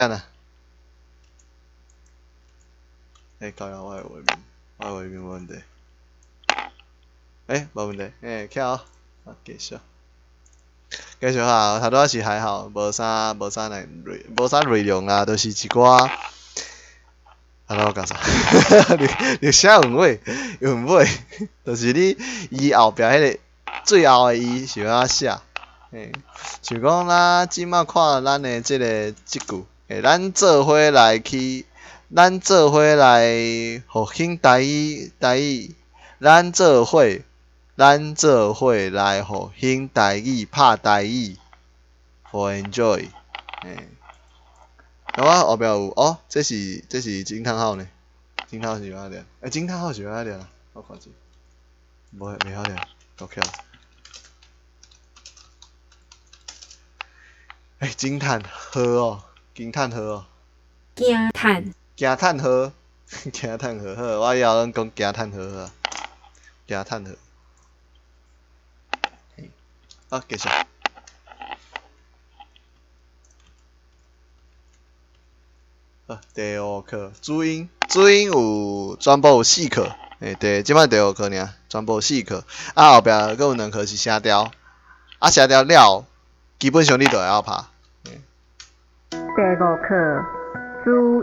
看啊！搞下我的画面，我的画面无问题。无问题，巧，啊，继续。继续啊，头拄仔是还好，无啥内容啊，就是一寡。我讲啥？你写韵尾，就是你伊后壁迄个最后的伊是安怎写？像讲咱即马看咱的即句，咱做伙来去，咱做伙来复兴台语，咱做伙来复兴台语，拍台语 ，for enjoy，我后壁有这是惊叹号呢，惊叹号是安怎念？惊叹号是安怎念啊？我看下，袂晓念，够巧。惊叹号哦，惊叹号哦。惊叹。惊叹号，惊叹号好，我以后拢讲惊叹号好。惊叹号。好，继续。第五课注音有全部有4课，即摆第5课尔，全部4课。后壁佫有2课是声调，声调了，基本上你就会晓拍。第5课注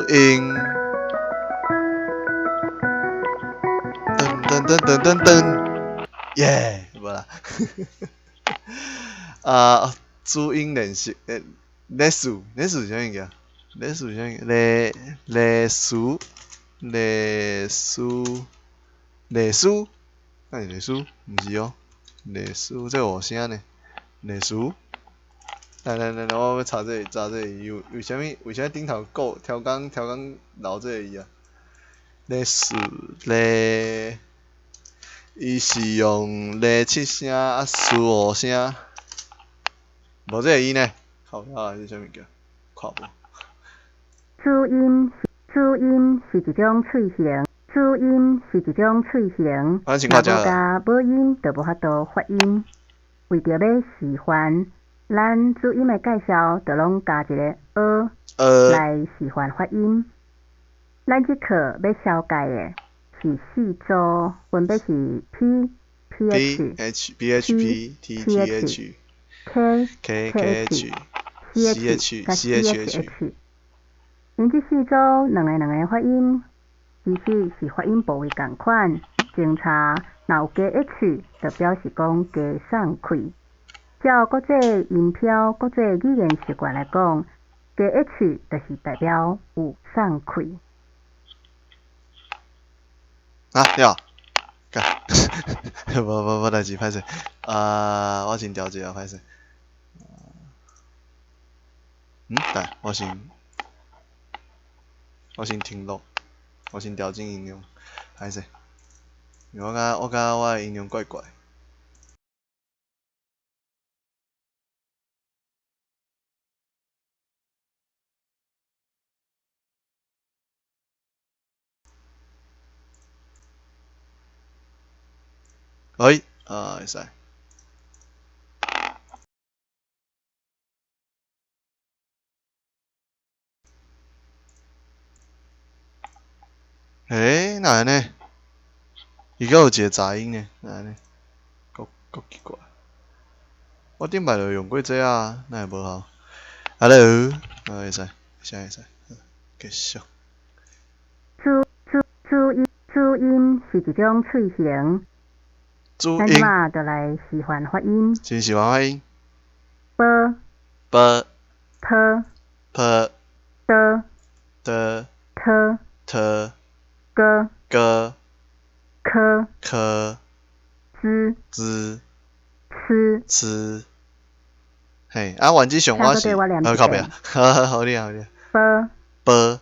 音。噔，耶，无啦。注音练习，历史是啥物件？历史啥物？历史，哪是历史？毋是哦，历史这有声呢？历史，来，我要查这为啥顶头超工留这伊啊？历史伊是用7声输5声，无这伊呢？靠腰是啥物件？看无。注音是一种喙型，若无加母音，就无法度发音。为着要示范，咱注音的介绍，就拢加一个来示范发音。咱即课要小解的是4组，分别是 PHP、TTH、KKH、CH。因即4组两个发音，其实是发音部位共款。检查若有加 H， 就表示讲加送开。照国际音标、国际语言习惯来讲，加 H 就是代表有送开。了，干，无代志，歹势。我先调一下，歹势。等，我先停录，我先调整音量，歹势。我感觉我的音量怪怪。可以，会使。哪安尼？伊阁有一个杂音呢，哪安尼？够奇怪。我顶摆就用过这啊，哪会无效 ？Hello， 会使，会使，继续。注音是一种喙型。咱即马就来示范发音。先示范发音。p p p p t t t t g g k k z c，阮即上我是，靠边，好厉害。p p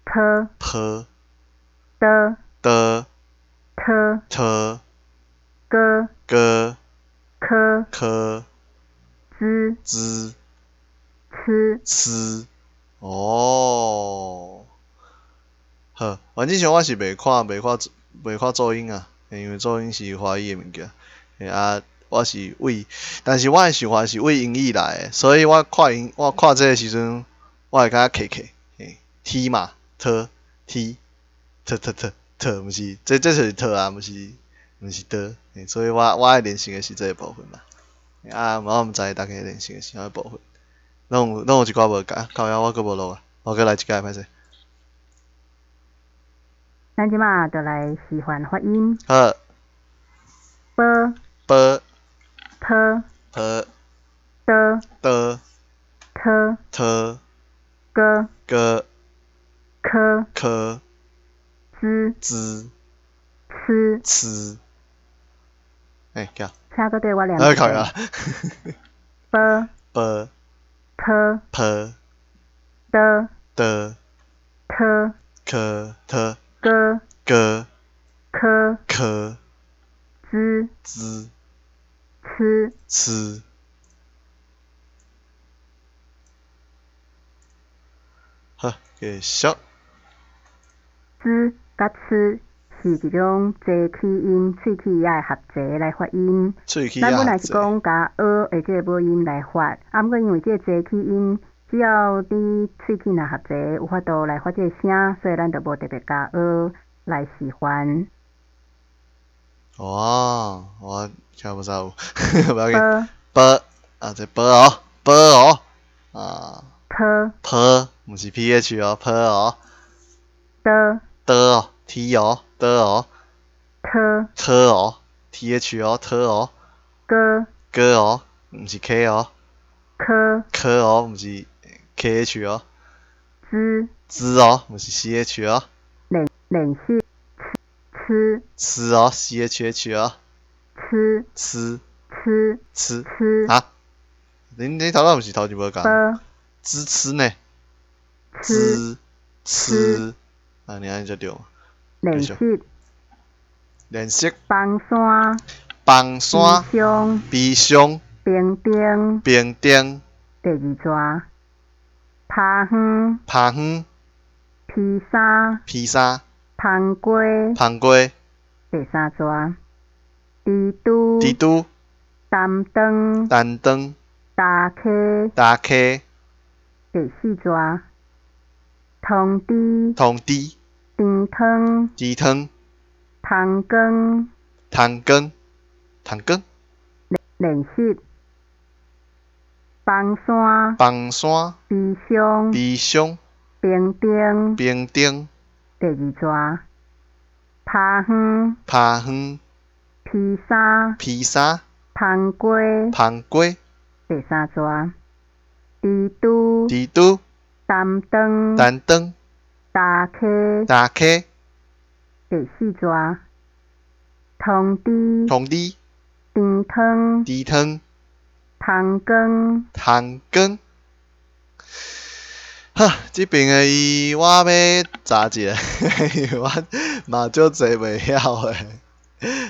p p t t t g k k z c，好，阮即上我是袂看注音啊，因为注音是华语的物件，我是但是我的想法是为英语来的，所以我看这个时阵，我会感觉客客，嘿，踢嘛，踢，特，毋是，这就是特啊，毋是的，所以我爱练习的是这个部分啦。啊，我毋知大家练习的是啥部分，拢有一寡无教，靠腰我佫无录啊，我佫来一届歹势。咱即马就来示范发音。好，波、波、坡、坡、的、的、特、特、个、个、科、科、之、之、吃。吃。叫。请搁对我念一靠腰。遍。波、波、坡、坡、的、的、特、特、个、个、科、科、之、之、吃。吃。好，继续。之甲吃是一种坐气音、喙齿也会合齐来发音。喙齿也咱本来是合齐。讲甲的这个母音来发，啊，毋过因为这个坐气音，只要你喙齿若合齐，有法度来发这个声，所以咱就无特别甲来示范。哇，我听不着，不要紧。波、波啊，这波哦，啊，坡、坡，毋是 ph 哦，坡哦，的、的哦，t 哦，的哦，特、科哦，th 哦，特哦，个、哥哦，毋是 k 哦，科、科哦，毋是 kh 哦，之、之哦，毋是 ch 哦，连续吃、吃哦，chh 哦，吃、吃吃、吃吃。啊，你头仔毋是头前无讲，波、支吃呢，吃、吃，啊，你安尼才对。连续练习。房山、房山、悲伤、悲伤、平顶、平顶、第二逝、趴远、趴远、披萨、披萨、芳瓜、芳瓜、第三逝、蜘蛛、蜘蛛、担当、担当、打溪、打溪、第四逝、通知、通知、甜汤、鸡汤、汤羹、汤羹、汤羹、连续房山、房山、悲伤、悲伤、平顶、平顶、第二逝、趴远、趴远、披萨、披萨、芳瓜、芳瓜、第三逝、蜘蛛、蜘蛛、担当、担当、打溪、打溪、第四逝、通知、通知、甜汤、猪汤、汤羹。汤羹。哈，即边的伊我要查一下，因为我嘛足济袂晓诶，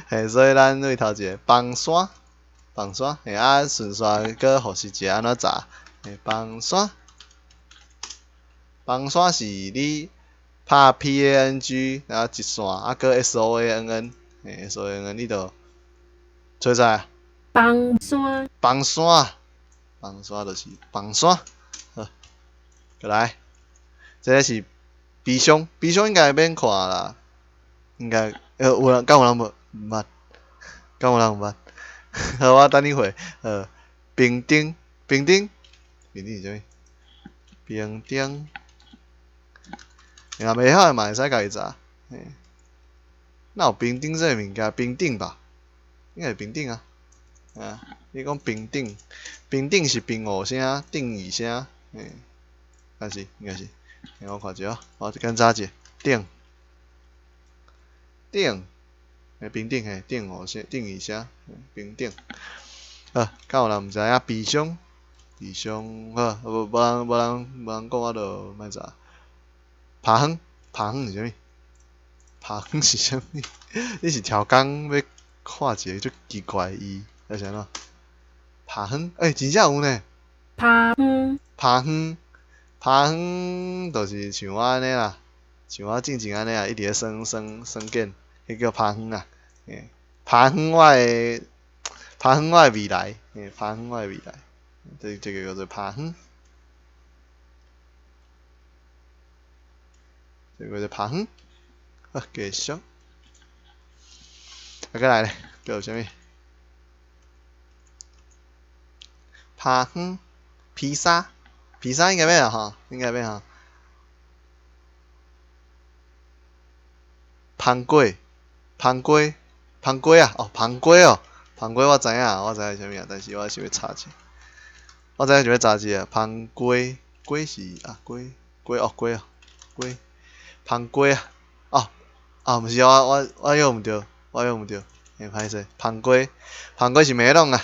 嘿，所以咱为头一个房山，嘿啊顺续搁复习一下安怎查，嘿，房山是你拍 PANG，然后一线啊搁 SOANN，嘿 SOANN 你着做啥啊？房山、房山就是房山，好，过来，这个是悲伤应该免看啦，应该有人敢有人无捌？敢有人有捌？好，我等你回。平顶是啥物？平顶，若袂晓诶嘛会使家己查。哪有平顶这个物件？平顶吧，应该是平顶啊。你讲平顶是平五声，顶二声，应该是。我看者，我检查者，顶，平顶嘿，顶五声，顶二声，平顶。敢有人毋知影悲伤，好，无人讲我就莫查。拍远是啥物？拍远是啥物？你是超工要看一个足奇怪伊，还是安怎？拍远，真正有呢。趴远、拍远就是像我安尼啦，像我静静安尼啊，一直咧耍剑，迄叫拍远啦。拍远我诶未来，拍远我诶未来，这个叫做拍远。这个是爬远。好，继续。再来咧，叫有啥物？爬远，披萨，披萨应该要啊吼，应该要吼。芳粿，芳粿，芳粿啊，哦，芳粿哦，芳粿我知影，我知影是啥物啊，但是我想要查一下。我知影想要查一下，芳粿，粿是啊粿，粿哦粿哦，粿，芳粿啊，哦，啊，毋是我用毋着，我用毋着，歹势，芳粿，芳粿是梅弄啊，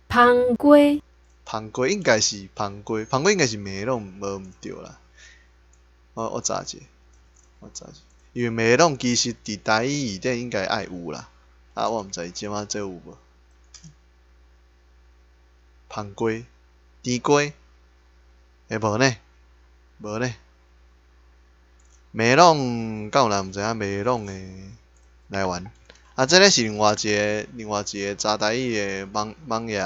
芳粿，芳粿应该是芳粿，芳粿应该是梅弄，无毋对啦。我查一下，我查一下，因为梅弄其实伫台语里底应该爱有啦，啊，我毋知即马这有无。芳粿，甜粿，无呢，无呢。梅弄，敢有人毋知影梅弄诶来源？啊，这个是另外一个查台语诶网页，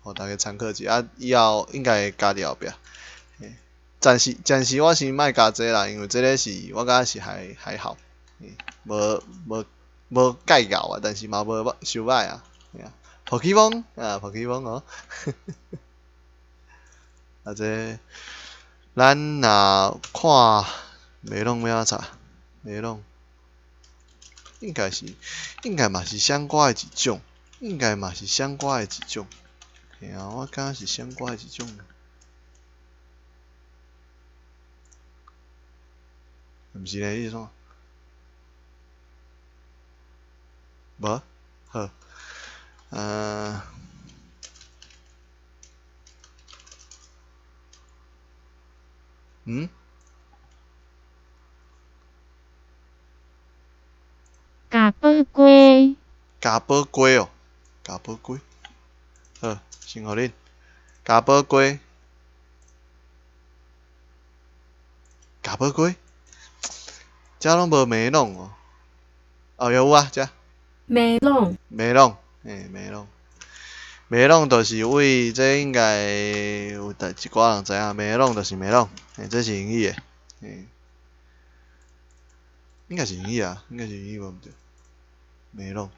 互大家参考一下。啊，以后应该会加伫后壁。暂时我先莫加这啦，因为这个是我感觉是还好，无介咬啊，但是嘛无伤歹啊。Pokemon 啊 Pokemon 哦，啊这咱若看梅弄要安怎查？梅弄应该嘛是香瓜诶一种，应该嘛是香瓜诶一种。嘿啊，我感觉是香瓜诶一种。毋是咧，迄种。无，好，咖宝粿，咖宝粿哦，咖宝粿，好，先互恁咖宝粿，咖宝粿，遮拢无梅弄哦，哦有啊，遮梅弄，梅弄，梅弄就是为这应该有一寡人知影，梅弄就是梅弄，这是英语诶，应该是英语啊，应该是英语无毋对，梅弄，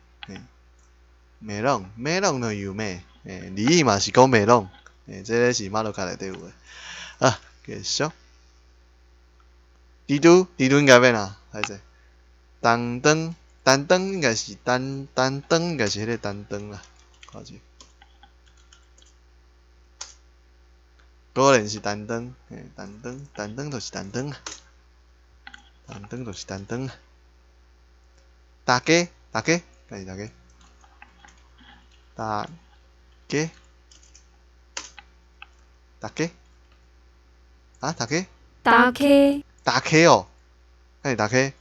梅弄就有咩，俚语嘛是讲梅弄，这个是马路卡内底有诶，啊，继续。猪猪应该要哪？歹势，单灯应该是单灯应该是迄个单灯啦，看者。果然是单灯，单灯就是单灯啊，单灯就是单灯啊。大家，敢是大家？大家，啊大家？打开，大溪哦，是大溪，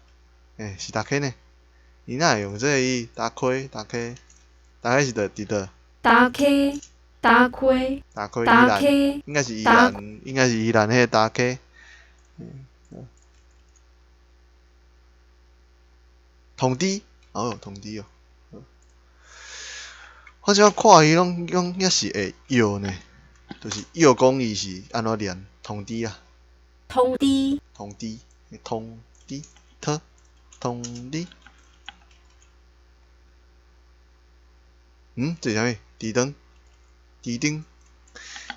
是大溪呢。伊哪会用这个语？大溪，大溪是伫倒？打开，打开，大溪宜打兰，开，应该是宜兰迄个大溪。通知，哦，通知哦。我即摆看伊拢也是会摇呢，就是摇讲伊是安怎念通知啊？通知，通知，通知，通知。这是啥物？猪灯，猪灯。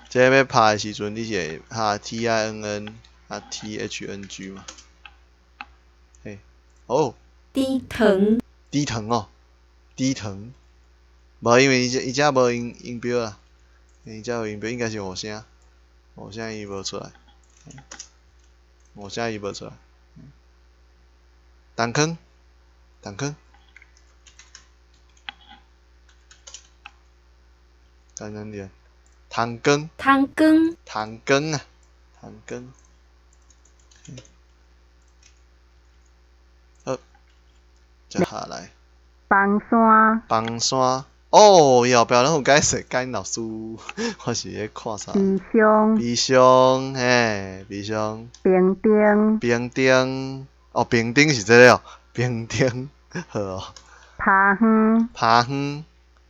这要拍的时阵，你是会拍 TINN 啊 THNG 嘛？嘿，哦。低藤，低藤哦，低藤。无，因为伊遮无音标啦，伊遮有音标，应该是五声，五声伊无出来，五声伊无出来。东坑，简单点，汤羹，汤羹，汤羹啊，汤羹。好，接下来。房山，房山。哦，伊后壁拢有解说，甲因老师，我是咧看啥？鼻箱，鼻箱，嘿，鼻箱。冰丁，冰丁，哦，冰丁是这个哦，冰丁，好哦。扒远，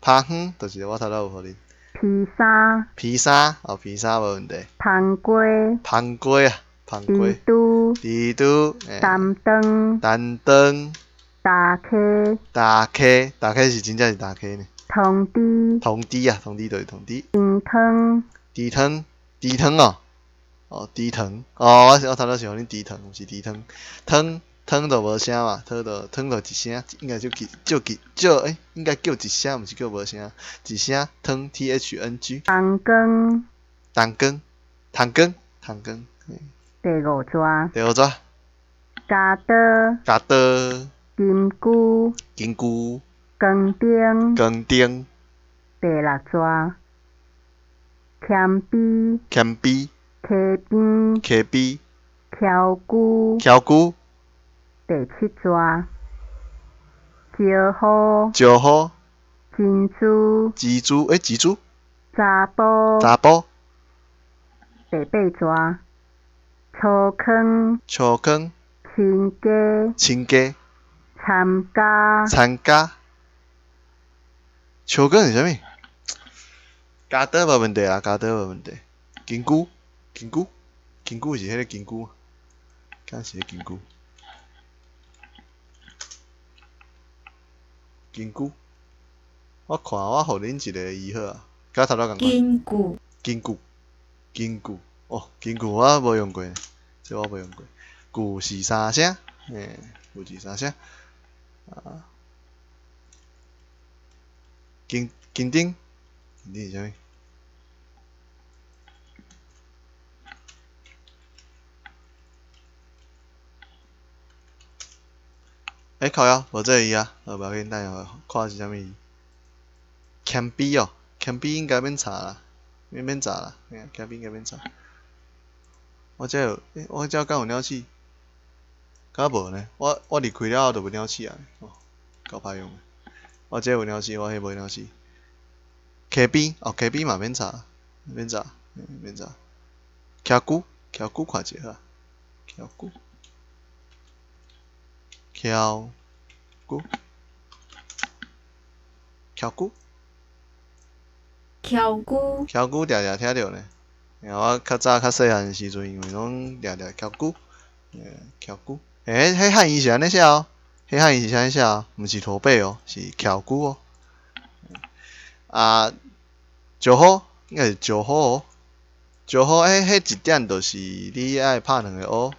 扒远，就是我头仔有互恁。披萨，披萨，哦，披萨无问题。芳粿，芳粿啊，芳花蜘蛛、蜘蛛，担灯、担灯，打溪、打溪，打溪是真正是打溪呢。通知、通知啊，通知就是通知。甜汤、猪汤，猪汤哦，哦，猪汤，哦，我头拄想讲恁猪汤，毋是猪汤，汤就无声嘛，汤就一声，应该应该叫一声，毋是叫无声，一声汤 THNG。红光、汤羹，第五抓、第二抓，加刀、加刀，金菇、金菇，光丁、光丁，第六抓、钳逼、铅笔，溪边、溪笔，翘菇、翘菇，第七抓、石虎、石虎，珍珠、蜘蛛，蜘蛛，查甫、查甫，第八抓、粗坑、树坑，亲家、亲家，参加、参加，树坑是啥物？加刀无问题啦，加刀无问题。金菇是迄个金菇，敢是迄金菇？金菇，我看我互恁一个伊好啊，甲头拄共款。金菇，哦，金菇我无用过，这我无用过。句是三声，句是三声。啊，金丁是啥物？靠腰，无这个字啊，无要紧，等下看是啥物字。铅笔哦，铅笔应该免查啦，免查啦，铅笔应该免查。我这有，我这敢有鸟鼠？敢无呢？我离开了后就无鸟鼠啊，哦，够歹用。我这有鸟鼠，我迄无鸟鼠。溪边嘛免查，免查。徛久看者好啊，徛久。翘骨，常常听着呢。我较早较细汉时阵，因为拢常常翘骨，翘骨。迄汉语是安尼写哦，迄汉语是安尼写哦，毋是驼背哦，是翘骨哦。啊，石虎应该是石虎哦，石虎迄一点就是你爱拍两个 O。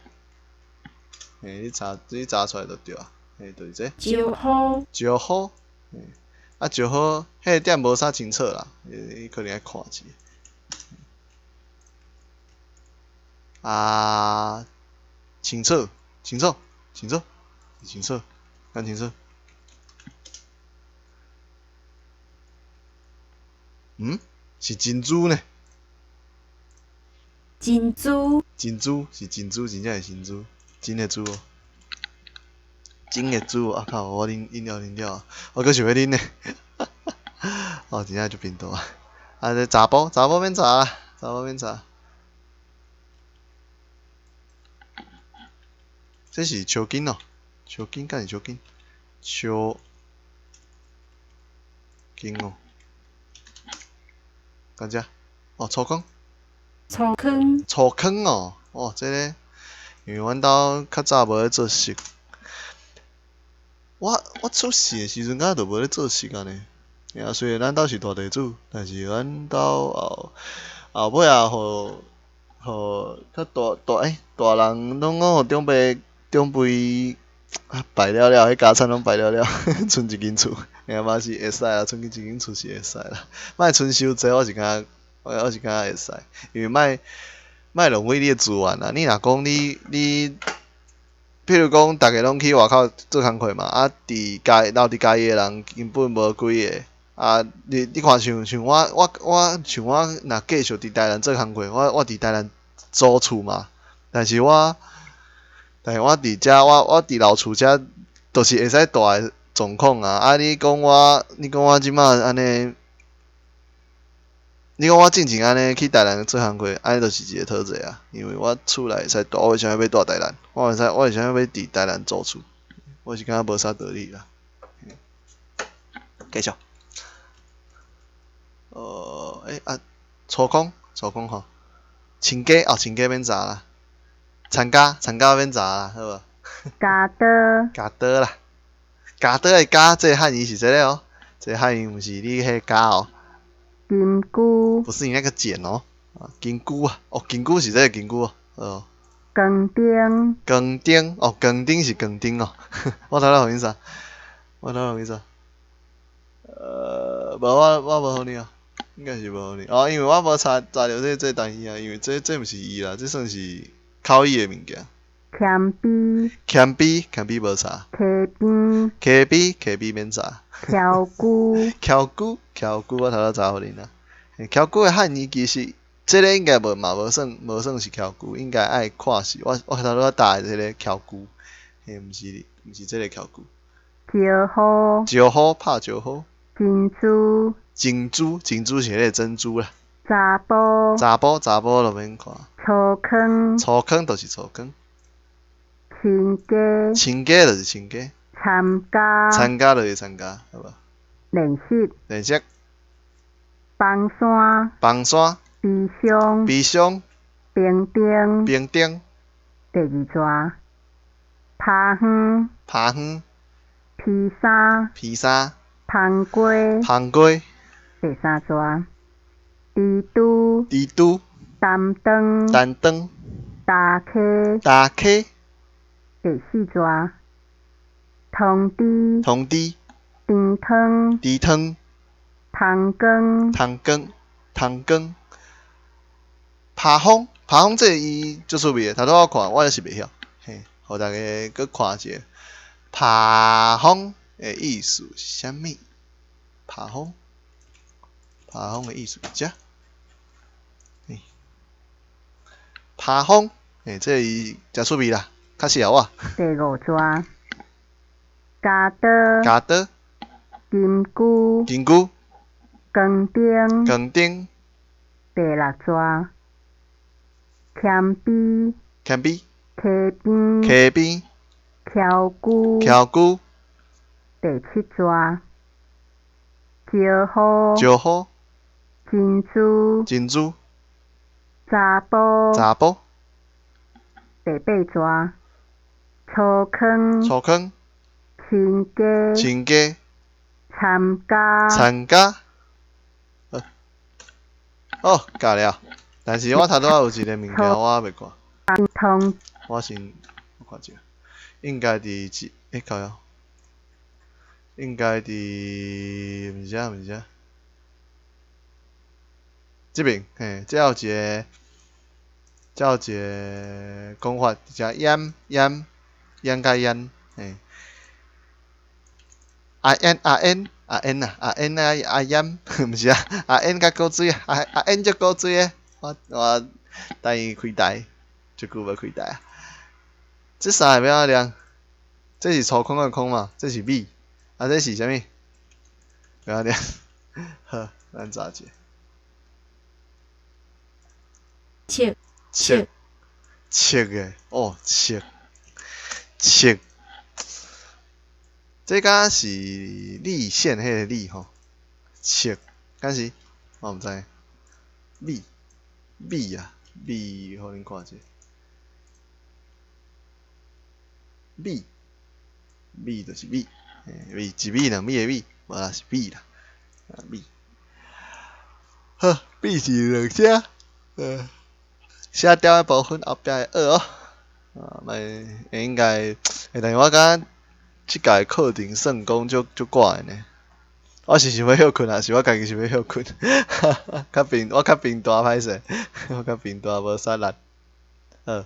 你查出来就对啊，就是这。石虎，啊石虎，迄点无啥清楚啦，你可能爱看一下。啊，清楚，敢清楚。是珍珠呢？珍珠是珍珠，真正是珍珠，真诶珠哦。真诶珠哦，啊靠！我啉了，我阁想要啉呢。哦，真正足贫惰啊！啊，这查甫免查啦，查甫免查。这是树根哦，树根敢是树根？树根哦，干只？哦，粗坑哦，哦，这个，因为阮兜较早无咧做熟，我出世诶时阵，敢若就无咧做熟安尼。虽然咱兜是大地主，但是阮兜后尾啊，互较大人拢讲互长辈败了，迄家产拢败了，剩一间厝，嘛是会使啦，剩一间厝是会使啦。莫剩伤济，我是感觉会使，因为莫浪费你诶资源啦。你若讲你，譬如讲，逐个拢去外口做工课嘛，啊，留伫家己诶人根本无几个。啊，你看像我若继续伫台南做工课，我伫台南租厝嘛，但是我伫遮，我伫老厝遮，就是会使住诶状况啊。啊，你讲我即马安尼，你讲我进前安尼去台南做工课，安尼就是一个讨债啊。因为我厝内会使住，我为啥要住台南？我为啥要伫台南租厝？我是感觉无啥道理啦。继续。粗工吼，亲家免查啦，参加免查啦，好无？加多加多啦，加多的加，这个汉语是这个哦，这个汉语不是你迄加哦，金菇不是你那个碱哦，啊，金菇啊，哦，金菇是这个金菇哦，哦，更丁更丁哦，更丁是更丁哦，我头头有意思啊，我头头有意思啊，无我无互你哦，应该是无互你哦，因为我无查到这单词啊，因为这毋是伊啦，这算是口语的物件。咸比铅笔无查溪边，K B 免查，翘菇翘骨我头头查互恁啦。翘骨的汉语其实，这个应该无算是翘骨，应该爱看是，我头头打的这个翘骨，嘿，毋是这个翘骨。石虎石虎拍石虎，珍珠珍珠是迄个珍珠啦。查甫查甫就免看，粗坑粗坑就是粗坑，亲家亲家就是亲家，参加就是参加，好无？练习放山悲伤冰冰第二蛇爬远披萨，芳瓜第三蛇猪担当打溪第四蛇通知甜汤羹爬风这个伊足趣味的，头拄我看我也是袂晓，嘿，互大家搁看一下。爬风的意思是啥物？爬风的意思是遮，嘿，爬风，嘿，这个伊真趣味啦，较适合我。第五蛇加多金菇更丁第六蛇咸比溪边翘菇第七蛇石虎珍珠查甫第八蛇粗坑亲家参加教了，但是我头拄仔有一个物件我未看，我先看一下，应该伫靠腰，应该伫毋是遮，即边嘿，这有一个讲法，遮淹甲淹，嘿。阿 N 啊淹，毋是啊，阿 N 甲古水啊，阿 N 足古水诶，我等伊开台，足久无开台啊。这三个要安怎念？这是粗空的空嘛？这是米，啊这是啥物？要安怎念？好，咱查者。切诶，哦切。这敢是立宪迄个立吼，切，敢是？我毋知。米啊，互恁看者。米就是米，一米两米的米，无啦是米啦，米。好，米是两声，写掉的部分后壁会学哦，应该，但是我感觉。即届课程算讲足怪呢，我是想要休困，还是我家己想要休困？我较平大歹势，我较平大无煞力。好。